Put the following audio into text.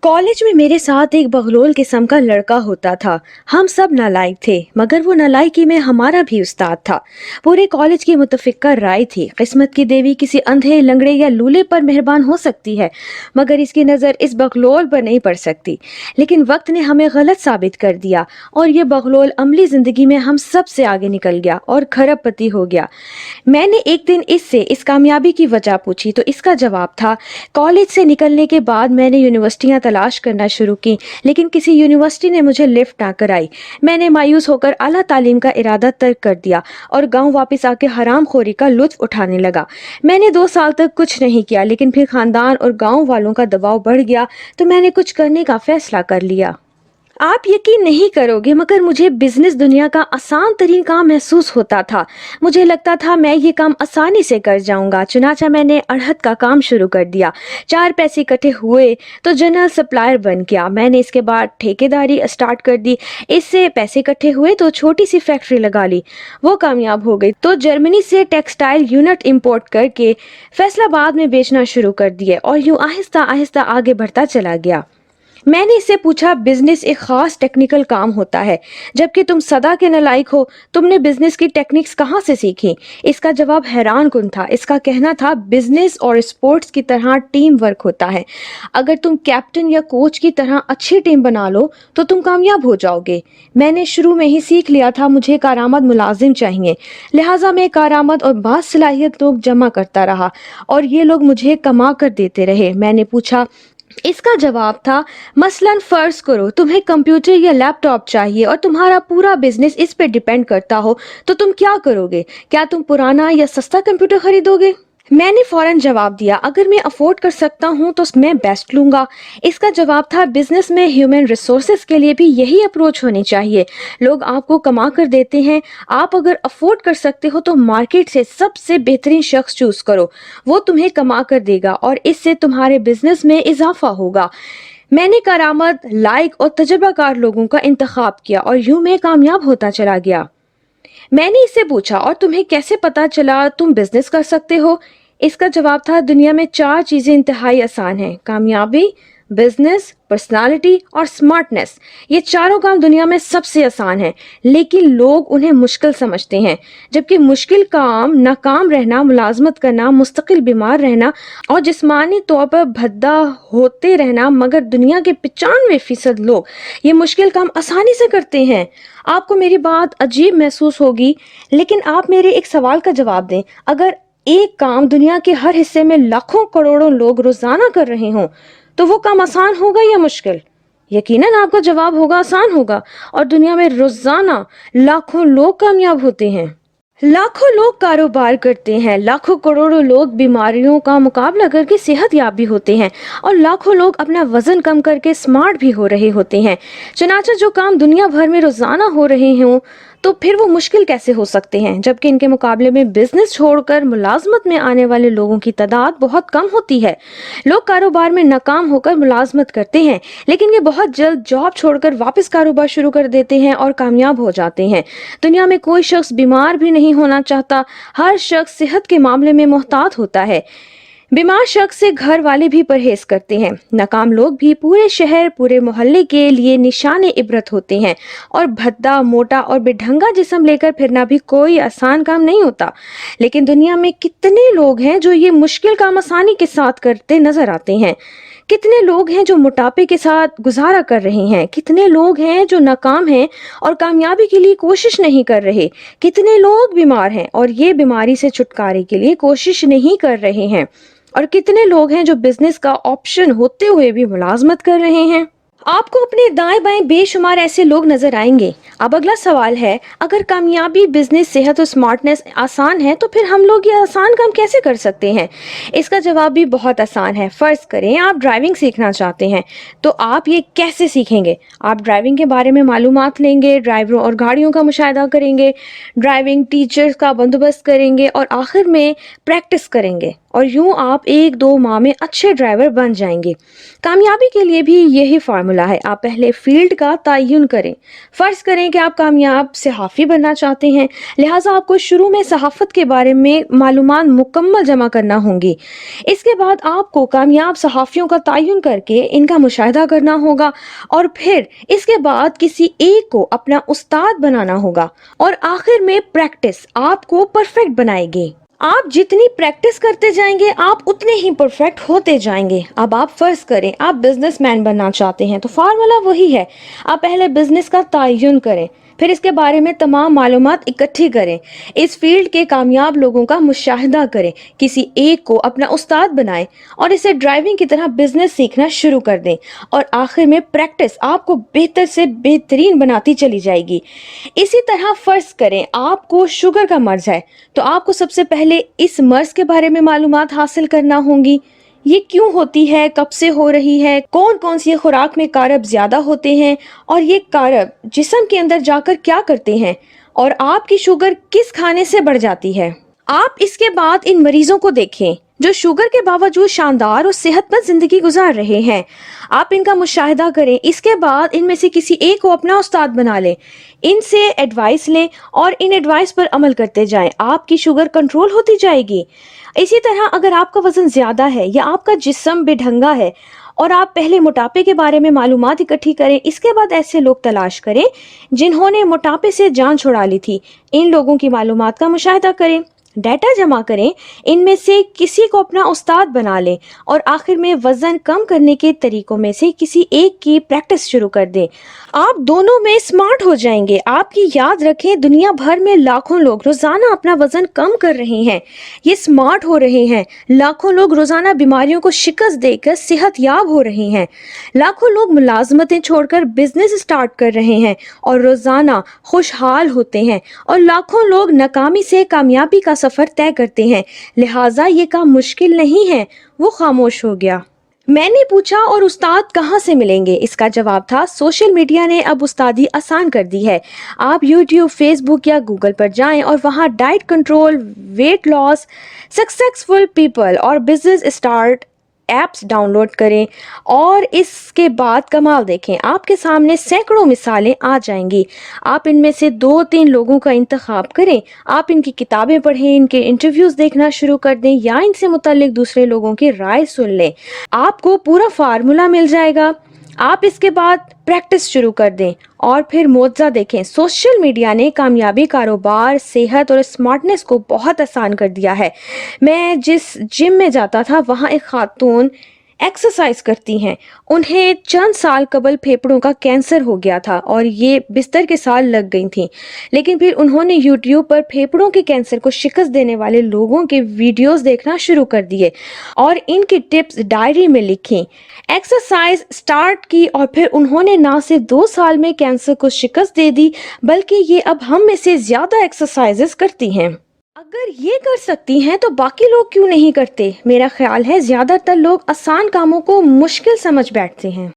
College में मेरे साथ एक बगलोल किस्म का लड़का होता था। हम सब नालायक थे, मगर वो नालायकी में हमारा भी उस्ताद था। पूरे कॉलेज की मुतफिका राय थी, किस्मत की देवी किसी अंधे, लंगड़े या लूले पर मेहरबान हो सकती है, मगर इसकी नज़र इस बगलोल पर नहीं पड़ सकती। लेकिन वक्त ने हमें गलत साबित कर दिया और ये बगलोल अमली ज़िंदगी में हम सब से आगे निकल गया और खरबपति हो गया। मैंने एक दिन इससे इस कामयाबी की वजह पूछी तो इसका जवाब था, कॉलेज से निकलने के बाद मैंने यूनिवर्सिटियां तलाश करना शुरू की, लेकिन किसी यूनिवर्सिटी ने मुझे लिफ्ट ना कराई। मैंने मायूस होकर आला तालीम का इरादा तर्क कर दिया और गांव वापस आके हराम खोरी का लुत्फ उठाने लगा। मैंने 2 साल तक कुछ नहीं किया, लेकिन फिर खानदान और गांव वालों का दबाव बढ़ गया तो मैंने कुछ करने का फैसला कर लिया। आप यकीन नहीं करोगे, मगर मुझे बिजनेस दुनिया का आसान तरीन काम महसूस होता था। मुझे लगता था मैं ये काम आसानी से कर जाऊंगा। चुनाचा मैंने अड़हद का काम शुरू कर दिया। 4 पैसे इकट्ठे हुए तो जनरल सप्लायर बन गया। मैंने इसके बाद ठेकेदारी स्टार्ट कर दी। इससे पैसे इकट्ठे हुए तो छोटी सी फैक्ट्री लगा ली, वो कामयाब हो गई तो जर्मनी से टेक्सटाइल यूनिट इंपोर्ट करके फैसलाबाद में बेचना शुरू कर दिए और यूं आहिस्ता आहिस्ता आगे बढ़ता चला गया। मैंने इससे पूछा, बिजनेस एक खास टेक्निकल काम होता है, जबकि तुम सदा के नालायक हो, तुमने बिजनेस की टेक्निक्स कहाँ से सीखी? इसका जवाब हैरान कुन था। इसका कहना था, बिजनेस और स्पोर्ट्स की तरह टीम वर्क होता है। अगर तुम कैप्टन या कोच की तरह अच्छी टीम बना लो तो तुम कामयाब हो जाओगे। मैंने शुरू में ही सीख लिया था मुझे कारामद मुलाजिम चाहिए, लिहाजा मैं कारामद और बासलाहियत लोग जमा करता रहा और ये लोग मुझे कमा कर देते रहे। मैंने पूछा, इसका जवाब था, मसलन फर्ज करो तुम्हें कंप्यूटर या लैपटॉप चाहिए और तुम्हारा पूरा बिजनेस इस पे डिपेंड करता हो, तो तुम क्या करोगे? क्या तुम पुराना या सस्ता कंप्यूटर खरीदोगे? मैंने फौरन जवाब दिया, अगर मैं अफोर्ड कर सकता हूं तो मैं बेस्ट लूंगा। इसका जवाब था, बिजनेस में ह्यूमन रिसोर्सेज के लिए भी यही अप्रोच होनी चाहिए। लोग आपको कमा कर देते हैं, आप अगर अफोर्ड कर सकते हो तो मार्केट से सबसे बेहतरीन शख्स चूज करो, वो तुम्हें कमा कर देगा और इससे तुम्हारे बिजनेस में इजाफा होगा। मैंने कारामद, लायक और तजर्बाकार लोगों का इंतखाब किया और यूं मैं कामयाब होता चला गया। मैंने इससे पूछा, और तुम्हें कैसे पता चला तुम बिजनेस कर सकते हो? इसका जवाब था, दुनिया में 4 चीजें इंतहाई आसान हैं, कामयाबी, बिजनेस, पर्सनालिटी और स्मार्टनेस। ये चारों काम दुनिया में सबसे आसान हैं, लेकिन लोग उन्हें मुश्किल समझते हैं। जबकि मुश्किल काम नाकाम रहना, मुलाजमत करना, मुस्तकिल बीमार रहना और जिस्मानी तौर पर भद्दा होते रहना, मगर दुनिया के 95% लोग ये मुश्किल काम आसानी से करते हैं। आपको मेरी बात अजीब महसूस होगी, लेकिन आप मेरे एक सवाल का जवाब दें। अगर एक काम दुनिया के हर हिस्से में लाखों करोड़ों लोग रोजाना कर रहे हों, तो वो काम आसान होगा या मुश्किल? यकीनन आपका जवाब होगा आसान होगा, और दुनिया में रोजाना लाखों लोग कामयाब होते हैं। लाखों लोग कारोबार करते हैं, लाखों करोड़ों लोग बीमारियों का मुकाबला करके सेहतयाब भी होते हैं और लाखों लोग अपना वजन कम करके स्मार्ट भी हो रहे होते हैं। चुनाचा जो काम दुनिया भर में रोजाना हो रहे हों, तो फिर वो मुश्किल कैसे हो सकते हैं, जबकि इनके मुकाबले में बिजनेस छोड़कर मुलाजमत में आने वाले लोगों की तादाद बहुत कम होती है। लोग कारोबार में नाकाम होकर मुलाजमत करते हैं, लेकिन ये बहुत जल्द जॉब छोड़कर वापस कारोबार शुरू कर देते हैं और कामयाब हो जाते हैं। दुनिया में कोई शख्स बीमार भी नहीं होना चाहता, हर शख्स सेहत के मामले में मोहतात होता है। बीमार शख्स से घर वाले भी परहेज करते हैं। नाकाम लोग भी पूरे शहर, पूरे मोहल्ले के लिए निशाने इबरत होते हैं और भद्दा, मोटा और बेढंगा जिस्म लेकर फिरना भी कोई आसान काम नहीं होता। लेकिन दुनिया में कितने लोग हैं जो ये मुश्किल काम आसानी के साथ करते नजर आते हैं? कितने लोग हैं जो मोटापे के साथ गुजारा कर रहे हैं? कितने लोग हैं जो नाकाम हैं और कामयाबी के लिए कोशिश नहीं कर रहे? कितने लोग बीमार हैं और ये बीमारी से छुटकारे के लिए कोशिश नहीं कर रहे हैं? और कितने लोग हैं जो बिजनेस का ऑप्शन होते हुए भी मुलाजमत कर रहे हैं? आपको अपने दाएं बाएं बेशुमार ऐसे लोग नजर आएंगे। अब अगला सवाल है, अगर कामयाबी, बिजनेस, सेहत और स्मार्टनेस आसान है, तो फिर हम लोग ये आसान काम कैसे कर सकते हैं? इसका जवाब भी बहुत आसान है। फर्ज करें आप ड्राइविंग सीखना चाहते हैं, तो आप ये कैसे सीखेंगे? आप ड्राइविंग के बारे में मालूमात लेंगे, ड्राइवरों और गाड़ियों का मुशाहिदा करेंगे, ड्राइविंग टीचर्स का बंदोबस्त करेंगे और आखिर में प्रैक्टिस करेंगे, और यूं आप 1-2 माह में अच्छे ड्राइवर बन जाएंगे। कामयाबी के लिए भी यही फार्मूला फार्मूला है। आप पहले फील्ड का तयन करें। फ़र्ज़ करें कि आप कामयाब सहाफ़ी बनना चाहते हैं, लिहाजा आपको शुरू में सहाफ़त के बारे में मालूमात मुकम्मल जमा करना होंगी। इसके बाद आपको कामयाब सहाफ़ियों का तयन करके इनका मुशाहिदा करना होगा और फिर इसके बाद किसी एक को अपना उस्ताद बनाना होगा और आखिर में प्रैक्टिस आपको परफेक्ट बनाएगी। आप जितनी प्रैक्टिस करते जाएंगे आप उतने ही परफेक्ट होते जाएंगे। अब आप फर्ज करें आप बिजनेसमैन बनना चाहते हैं तो फार्मूला वही है। आप पहले बिजनेस का तयन करें, फिर इसके बारे में तमाम मालूमात इकट्ठी करें, इस फील्ड के कामयाब लोगों का मुशाहिदा करें, किसी एक को अपना उस्ताद बनाएं और इसे ड्राइविंग की तरह बिजनेस सीखना शुरू कर दें और आखिर में प्रैक्टिस आपको बेहतर से बेहतरीन बनाती चली जाएगी। इसी तरह फर्ज करें आपको शुगर का मर्ज है तो आपको सबसे पहले इस मर्ज के बारे में मालूमात हासिल करना होंगी। ये क्यों होती है, कब से हो रही है, कौन कौन सी खुराक में कारब ज्यादा होते हैं और ये कारब जिस्म के अंदर जाकर क्या करते हैं और आपकी शुगर किस खाने से बढ़ जाती है। आप इसके बाद इन मरीजों को देखें जो शुगर के बावजूद शानदार और सेहतमंद जिंदगी गुजार रहे हैं। आप इनका मुशाहिदा करें, इसके बाद इनमें से किसी एक को अपना उस्ताद बना लें, इनसे एडवाइस लें और इन एडवाइस पर अमल करते जाएं। आपकी शुगर कंट्रोल होती जाएगी। इसी तरह अगर आपका वजन ज्यादा है या आपका जिस्म बेढंगा है और आप पहले मोटापे के बारे में मालूमात इकट्ठी करें, इसके बाद ऐसे लोग तलाश करें जिन्होंने मोटापे से जान छुड़ा ली थी। इन लोगों की मालूमात का मुशाहिदा करें, डाटा जमा करें, इनमें से किसी को अपना उस्ताद बना लें और आखिर में वजन कम करने के तरीकों में से किसी एक की प्रैक्टिस शुरू कर दें। आप दोनों में स्मार्ट हो जाएंगे। आपकी याद रखें दुनिया भर में लाखों लोग रोजाना अपना वजन कम कर रहे हैं, ये स्मार्ट हो रहे हैं। लाखों लोग रोजाना बीमारियों को शिकस्त देकर सेहत याब हो रहे हैं। लाखों लोग मुलाजमतें छोड़कर बिजनेस स्टार्ट कर रहे हैं और रोजाना खुशहाल होते हैं और लाखों लोग नाकामी से कामयाबी का सफर तय करते हैं। लिहाजा ये काम मुश्किल नहीं है। वो खामोश हो गया। मैंने पूछा और उस्ताद कहाँ से मिलेंगे? इसका जवाब था सोशल मीडिया ने अब उस्तादी आसान कर दी है। आप यूट्यूब, फेसबुक या गूगल पर जाएं और वहाँ diet control, weight loss, successful people और बिजनेस स्टार्ट ऐप्स डाउनलोड करें और इसके बाद कमाल देखें। आपके सामने सैकड़ों मिसालें आ जाएंगी। आप इनमें से 2-3 लोगों का इंतखाब करें। आप इनकी किताबें पढ़ें, इनके इंटरव्यूज देखना शुरू कर दें या इनसे मुताल्लिक दूसरे लोगों की राय सुन लें। आपको पूरा फार्मूला मिल जाएगा। आप इसके बाद प्रैक्टिस शुरू कर दें और फिर मुआवजा देखें। सोशल मीडिया ने कामयाबी, कारोबार, सेहत और स्मार्टनेस को बहुत आसान कर दिया है। मैं जिस जिम में जाता था वहाँ एक खातून एक्सरसाइज करती हैं। उन्हें चंद साल कबल फेफड़ों का कैंसर हो गया था और ये बिस्तर के साथ लग गई थी, लेकिन फिर उन्होंने यूट्यूब पर फेफड़ों के कैंसर को शिकस्त देने वाले लोगों के वीडियोस देखना शुरू कर दिए और इनकी टिप्स डायरी में लिखी, एक्सरसाइज स्टार्ट की और फिर उन्होंने ना सिर्फ 2 साल में कैंसर को शिकस्त दे दी बल्कि ये अब हम में से ज्यादा एक्सरसाइजेस करती हैं। अगर ये कर सकती हैं तो बाकी लोग क्यों नहीं करते? मेरा ख्याल है ज्यादातर लोग आसान कामों को मुश्किल समझ बैठते हैं।